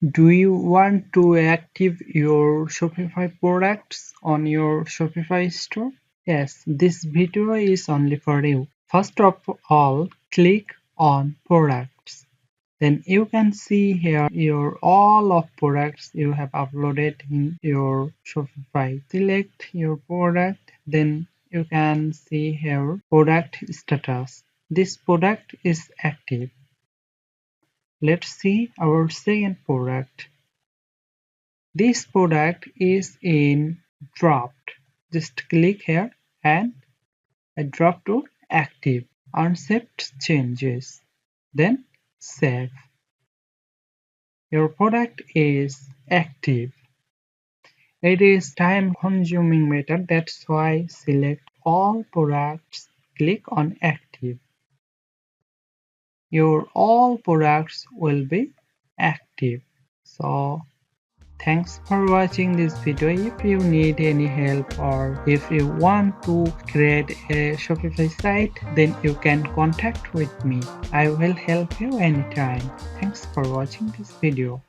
Do you want to active your Shopify products on your Shopify store? Yes, this video is only for you. First of all, click on products. Then you can see here your all of products you have uploaded in your Shopify. Select your product, then you can see here product status. This product is active. Let's see our second product. This product is in draft. Just click here and drop to active. Accept changes. Then save. Your product is active. It is time consuming method, that's why select all products, click on active. Your all products will be active. So thanks for watching this video. If you need any help or if you want to create a Shopify site, then you can contact with me. I will help you anytime. Thanks for watching this video.